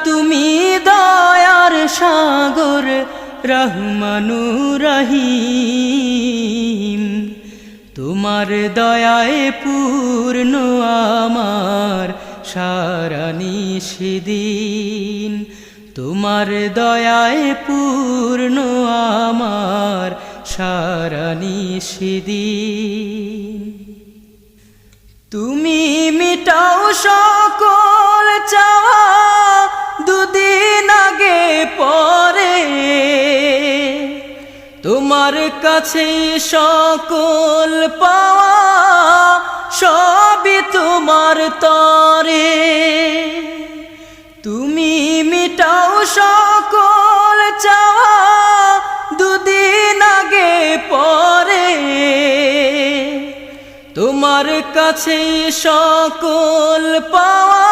তুমি দয়ার সাগর রহমানুর রহিম। তোমার দয়ায় পূর্ণ আমার সারা নিশিদিন। তোমার দয়ায় পূর্ণ আমার সারা নিশিদিন। তুমি মিটাও সকল চাওয়া দুদিন আগে পরে। তোমার কাছে সকল পাওয়া সবই তোমার তরে। তুমি মিটাও সকল চাওয়া দুদিন আগে পরে। তোমার কাছে সকল পাওয়া